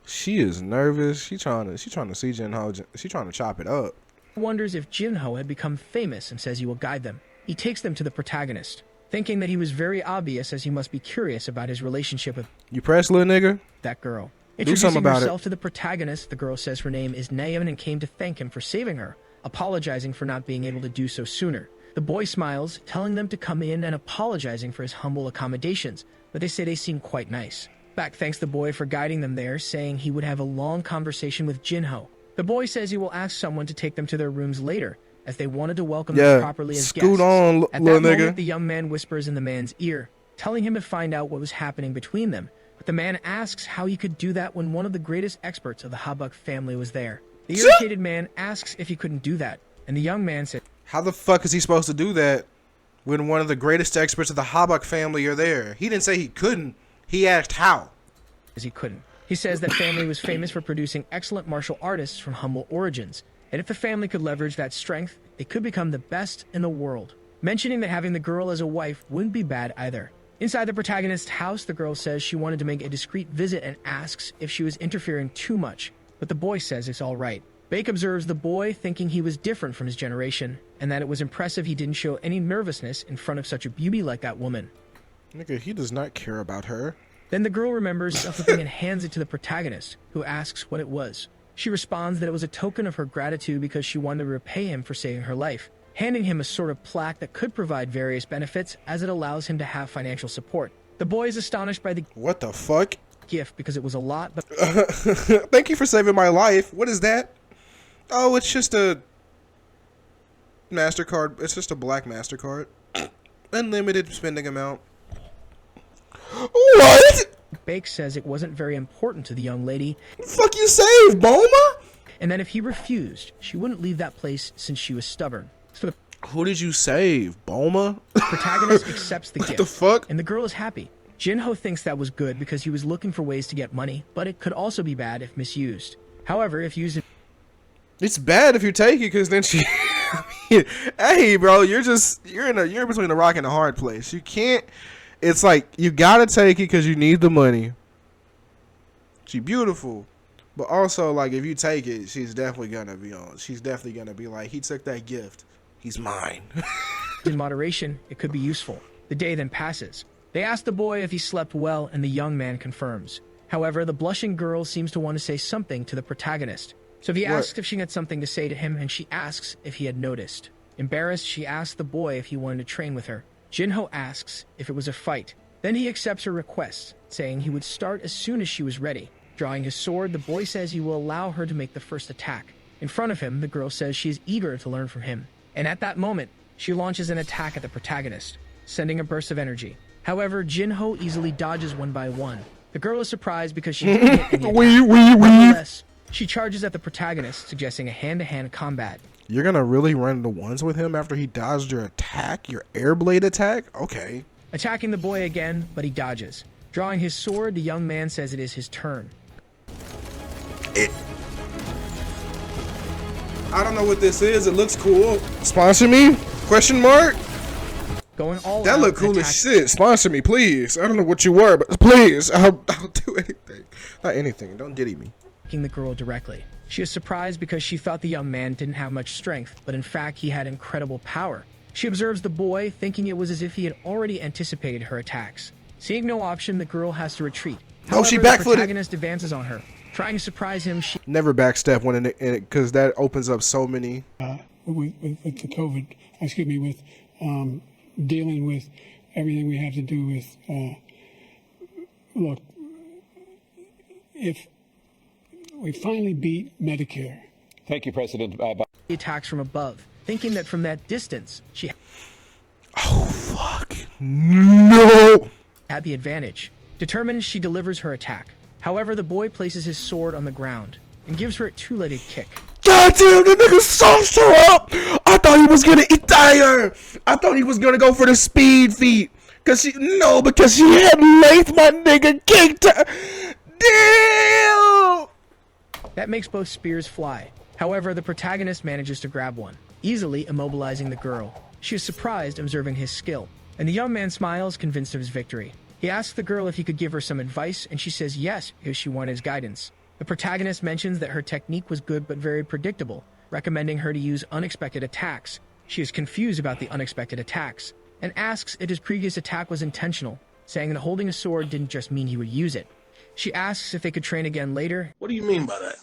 She is nervous. She trying to see Jin-ho. She trying to chop it up. Wonders if Jin-ho had become famous and says he will guide them. He takes them to the protagonist, thinking that he was very obvious as he must be curious about his relationship with You press, little nigga? that girl. Do something Introducing about herself it. to the protagonist, the girl says her name is Naeun and came to thank him for saving her, apologizing for not being able to do so sooner. The boy smiles, telling them to come in and apologizing for his humble accommodations, but they say they seem quite nice. Back thanks the boy for guiding them there, saying he would have a long conversation with Jin-ho. The boy says he will ask someone to take them to their rooms later, as they wanted to welcome them properly as scoot guests. on, At little that nigga. moment, the young man whispers in the man's ear, telling him to find out what was happening between them. But the man asks how he could do that when one of the greatest experts of the Habak family was there. The irritated man asks if he couldn't do that, and the young man said, How the fuck is he supposed to do that when one of the greatest experts of the Habak family are there? He didn't say he couldn't. He asked how. as he couldn't. He says that family was famous for producing excellent martial artists from humble origins, and if the family could leverage that strength, they could become the best in the world. Mentioning that having the girl as a wife wouldn't be bad either. Inside the protagonist's house, the girl says she wanted to make a discreet visit and asks if she was interfering too much, but the boy says it's all right. Bake observes the boy, thinking he was different from his generation, and that it was impressive he didn't show any nervousness in front of such a beauty like that woman. Nigga, he does not care about her. Then the girl remembers something and hands it to the protagonist, who asks what it was. She responds that it was a token of her gratitude because she wanted to repay him for saving her life, handing him a sort of plaque that could provide various benefits as it allows him to have financial support. The boy is astonished by the What the fuck? gift because it was a lot, but Thank you for saving my life. What is that? Oh, it's just a MasterCard. It's just a black MasterCard. Unlimited spending amount. What? Bake says it wasn't very important to the young lady, Fuck you save, Boma? and that if he refused, she wouldn't leave that place since she was stubborn. So the Who did you save, Boma? protagonist accepts the What gift, the fuck? and the girl is happy. Jinho thinks that was good because he was looking for ways to get money, but it could also be bad if misused. However, if used in It's bad if you take it, cause then she. Hey, bro, you're in between a rock and a hard place. You can't. It's like you gotta take it because you need the money. She beautiful, but also like if you take it, she's definitely gonna be on. She's definitely gonna be like, he took that gift. He's mine. moderation, it could be useful. The day then passes. They ask the boy if he slept well, and the young man confirms. However, the blushing girl seems to want to say something to the protagonist. So he asks if she had something to say to him, and she asks if he had noticed. Embarrassed, she asks the boy if he wanted to train with her. Jinho asks if it was a fight. Then he accepts her request, saying he would start as soon as she was ready. Drawing his sword, the boy says he will allow her to make the first attack. In front of him, the girl says she is eager to learn from him. And at that moment, she launches an attack at the protagonist, sending a burst of energy. However, Jinho easily dodges one by one. The girl is surprised because she didn't hit any attack. Nonetheless, she charges at the protagonist, suggesting a hand-to-hand combat. You're gonna really run the ones with him after he dodged your attack, your air blade attack? Okay. Attacking the boy again, but he dodges. Drawing his sword, the young man says it is his turn. I don't know what this is. It looks cool. Sponsor me? Question mark? Going all That out look and cool as attacking shit. Sponsor me, please. I don't know what you were, but please, I'll do anything. Not anything. Don't diddy me. the girl directly. She is surprised because she thought the young man didn't have much strength, but in fact he had incredible power. She observes the boy, thinking it was as if he had already anticipated her attacks. Seeing no option, the girl has to retreat. Oh, she However, the backfooted. protagonist advances on her. Trying to surprise him, she Never backstep when in it, because that opens up so many. with the COVID, with dealing with everything we have to do with, look, if we finally beat Medicare. Thank you, President. attacks from above, thinking that from that distance, she Oh, fuck. No. had the advantage. Determined, she delivers her attack. However, the boy places his sword on the ground and gives her a two-legged kick. God damn, the nigga sauced her up. I thought he was gonna retire. I thought he was gonna go for the speed feat. Because she had length, my nigga kicked her. Damn! That makes both spears fly. However, the protagonist manages to grab one, easily immobilizing the girl. She is surprised observing his skill, and the young man smiles, convinced of his victory. He asks the girl if he could give her some advice, and she says yes, because she wanted his guidance. The protagonist mentions that her technique was good but very predictable, recommending her to use unexpected attacks. She is confused about the unexpected attacks, and asks if his previous attack was intentional, saying that holding a sword didn't just mean he would use it. She asks if they could train again later. What do you mean by that?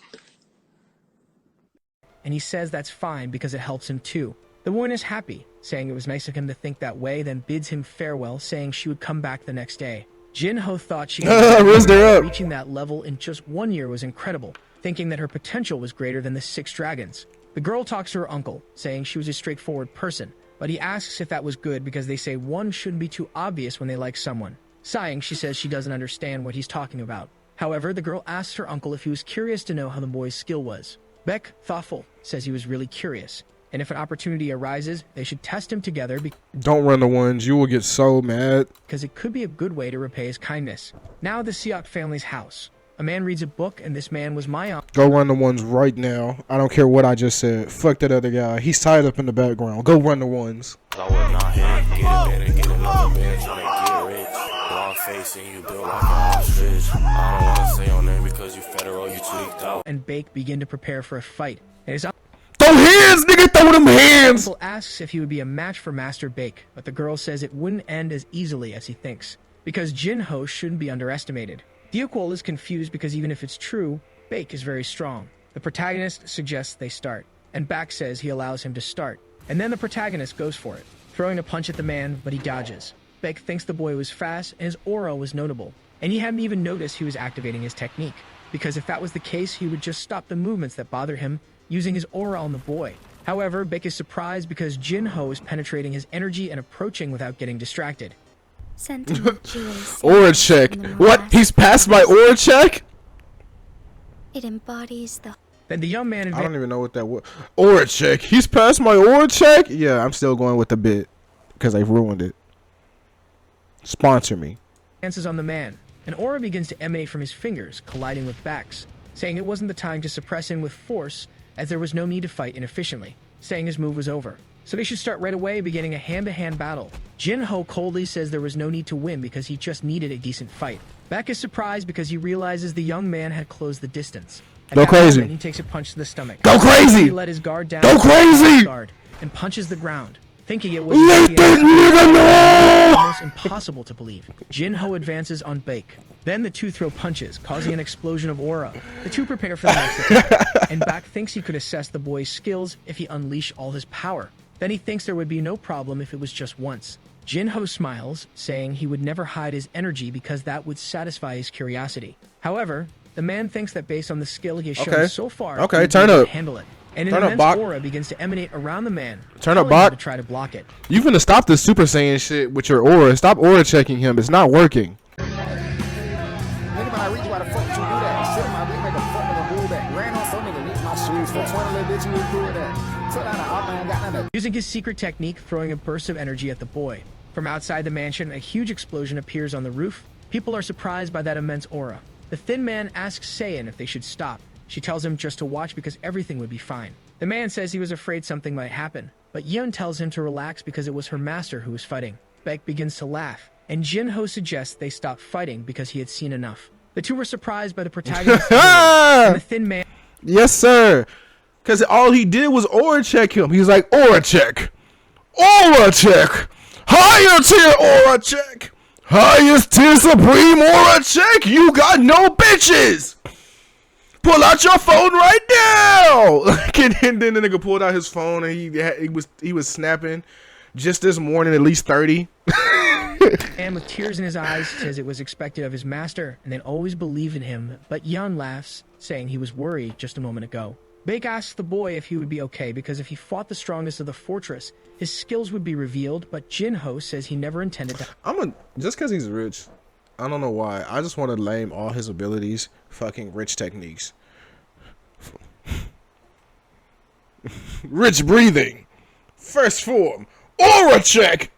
And he says that's fine because it helps him too. The woman is happy, saying it was nice of him to think that way, then bids him farewell, saying she would come back the next day. Jin-ho thought she Raised her up. reaching that level in just 1 year was incredible, thinking that her potential was greater than the 6 dragons. The girl talks to her uncle, saying she was a straightforward person, but he asks if that was good because they say one shouldn't be too obvious when they like someone. Sighing, she says she doesn't understand what he's talking about. However, the girl asks her uncle if he was curious to know how the boy's skill was. Beck, thoughtful, says he was really curious, and if an opportunity arises, they should test him together Don't run the ones. You will get so mad. because it could be a good way to repay his kindness. Now the Siak family's house. A man reads a book, and this man was my uncle. Go run the ones right now. I don't care what I just said. Fuck that other guy. He's tied up in the background. Go run the ones. I would not hit it. Get it better, get another bed, tryna get rich. Long face and you built like an ostrich. I don't wanna say your name because you federal, you tweaked out. And Bake begin to prepare for a fight, and his Throw hands, nigga. Throw them hands. uncle asks if he would be a match for Master Bake, but the girl says it wouldn't end as easily as he thinks, because Jin-ho shouldn't be underestimated. Dioquol is confused because even if it's true, Bake is very strong. The protagonist suggests they start, and Bak says he allows him to start, and then the protagonist goes for it, throwing a punch at the man, but he dodges. Bake thinks the boy was fast, and his aura was notable, and he hadn't even noticed he was activating his technique, because if that was the case, he would just stop the movements that bother him, using his aura on the boy. However, Bake is surprised because Jin-ho is penetrating his energy and approaching without getting distracted. Aura check. What? He's passed my aura check? It embodies the Then the young man I don't even know what that was. Aura check. He's passed my aura check? Yeah, I'm still going with the bit because they ruined it. Sponsor me. advances on the man. An aura begins to emanate from his fingers, colliding with Bak's, saying it wasn't the time to suppress him with force, as there was no need to fight inefficiently, saying his move was over. So they should start right away, beginning a hand-to-hand battle. Jin-ho coldly says there was no need to win because he just needed a decent fight. Bak is surprised because he realizes the young man had closed the distance. At Go that crazy. moment, he takes a punch to the stomach. Go crazy. He let his guard down. Go crazy. Guard and punches the ground, thinking it was Let this nigga know. almost impossible to believe. Jin-ho advances on Bake. Then the two throw punches, causing an explosion of aura. The two prepare for the next attack, and Bak thinks he could assess the boy's skills if he unleashed all his power. Then he thinks there would be no problem if it was just once. Jin-ho smiles, saying he would never hide his energy because that would satisfy his curiosity. However, the man thinks that based on the skill he has shown so far, he would turn be able up. to handle it. And an Turn up, immense Bak. aura begins to emanate around the man, Turn up, telling him Bak. to try to block it. You finna stop this Super Saiyan shit with your aura. Stop aura checking him. It's not working. Using his secret technique, throwing a burst of energy at the boy. From outside the mansion, a huge explosion appears on the roof. People are surprised by that immense aura. The thin man asks Saiyan if they should stop. She tells him just to watch because everything would be fine. The man says he was afraid something might happen, but Yeon tells him to relax because it was her master who was fighting. Baek begins to laugh, and Jin-ho suggests they stop fighting because he had seen enough. The two were surprised by the protagonist and the thin man. Yes, sir. Because all he did was aura check him. He's like, aura check. Aura check. Higher tier aura check. Highest tier supreme aura check. You got no bitches. Pull out your phone right now. And then the nigga pulled out his phone and he was snapping just this morning at least 30. And with tears in his eyes says it was expected of his master and they'd always believe in him, but Yeon laughs, saying he was worried just a moment ago. Baek asks the boy if he would be okay because if he fought the strongest of the fortress, his skills would be revealed, but Jin-ho says he never intended to. Just because he's rich, I don't know why. I just want to name all his abilities fucking rich techniques. Rich breathing. First form. Aura check.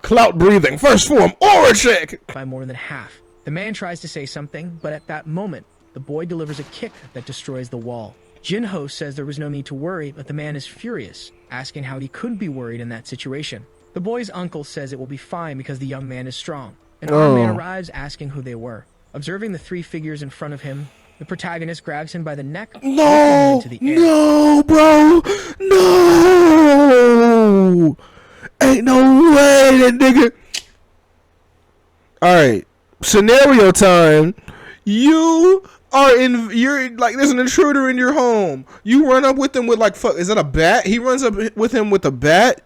Clout breathing. First form. Aura check. By more than half. The The man tries to say something, but at that moment, the boy delivers a kick that destroys the wall. Jin-ho says there was no need to worry, but the man is furious, asking how he couldn't be worried in that situation. The boy's uncle says it will be fine because the young man is strong. An armed man arrives asking who they were. Observing the three figures in front of him, the protagonist grabs him by the neck, No, into the air. no, bro, no, ain't no way that nigga. All right, scenario time. You're like, there's an intruder in your home. You run up with him with like, fuck, is that a bat? He runs up with him with a bat.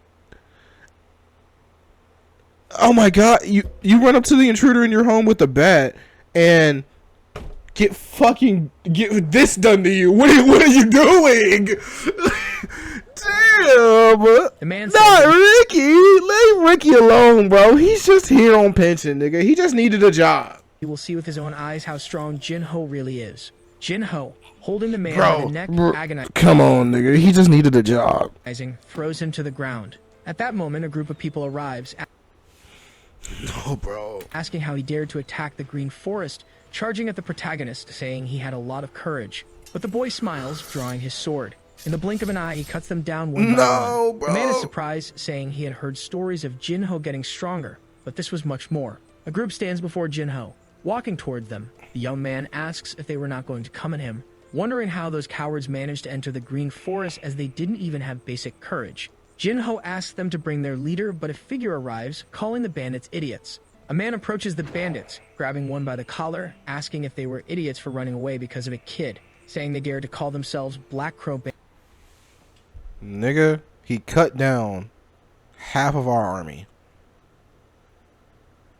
Oh my god, you run up to the intruder in your home with a bat and get this done to you. What are you doing? Damn. The man Not Ricky. Leave Ricky alone, bro. He's just here on pension, nigga. He just needed a job. He will see with his own eyes how strong Jin-ho really is. Jin-ho, holding the man by the neck, agonizing. Come on, nigga. He just needed a job. Throws him to the ground. At that moment, a group of people arrives, No, bro. asking how he dared to attack the green forest, charging at the protagonist, saying he had a lot of courage. But the boy smiles, drawing his sword. In the blink of an eye, he cuts them down one by one. Bro. The man is surprised, saying he had heard stories of Jin-ho getting stronger, but this was much more. A group stands before Jin-ho. Walking towards them, the young man asks if they were not going to come at him, wondering how those cowards managed to enter the green forest as they didn't even have basic courage. Jin-ho asks them to bring their leader, but a figure arrives, calling the bandits idiots. A man approaches the bandits, grabbing one by the collar, asking if they were idiots for running away because of a kid, saying they dared to call themselves Black Crow Nigga, he cut down half of our army.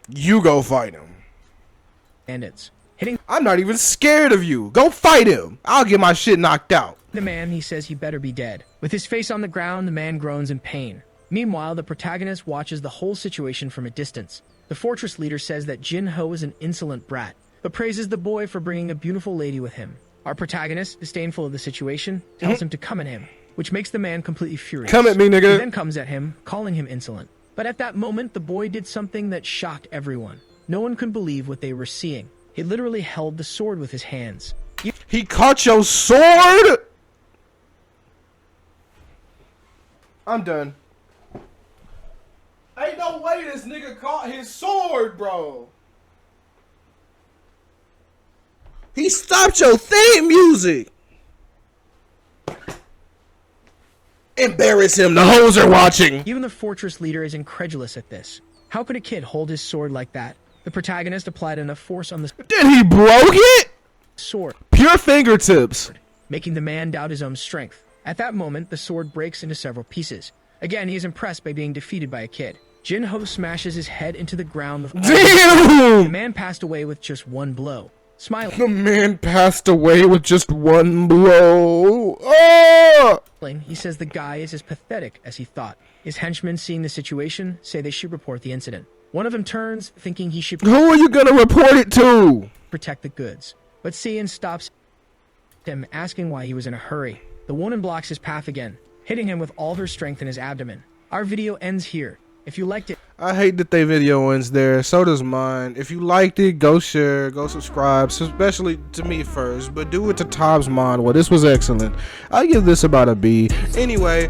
You go fight him. bandits. Hitting I'm not even scared of you. Go fight him. I'll get my shit knocked out. the man, he says he better be dead. With his face on the ground, the man groans in pain. Meanwhile, the protagonist watches the whole situation from a distance. The fortress leader says that Jin-ho is an insolent brat, but praises the boy for bringing a beautiful lady with him. Our protagonist, disdainful of the situation, tells him to come at him, which makes the man completely furious. Come at me, nigga. He then comes at him, calling him insolent. But at that moment, the boy did something that shocked everyone. No one could believe what they were seeing. He literally held the sword with his hands. He caught your sword? I'm done. Ain't no way this nigga caught his sword, bro. He stopped your theme music. Embarrass him. The hoes are watching. Even the fortress leader is incredulous at this. How could a kid hold his sword like that? The protagonist applied enough force on the Then he broke it? sword, Pure fingertips. making the man doubt his own strength. At that moment, the sword breaks into several pieces. Again, he is impressed by being defeated by a kid. Jin-ho smashes his head into the ground with all Damn! The man passed away with just one blow. Smiling, The man passed away with just one blow. Oh! he says the guy is as pathetic as he thought. His henchmen, seeing the situation, say they should report the incident. One of them turns, thinking he should Who are you gonna report it to? protect the goods. But Sien stops him, asking why he was in a hurry. The woman blocks his path again, hitting him with all her strength in his abdomen. Our video ends here. If you liked it, I hate that they video ends there. So does mine. If you liked it, go share, go subscribe, especially to me first. But do it to Tom's Mod. Well, this was excellent. I give this about a B. Anyway.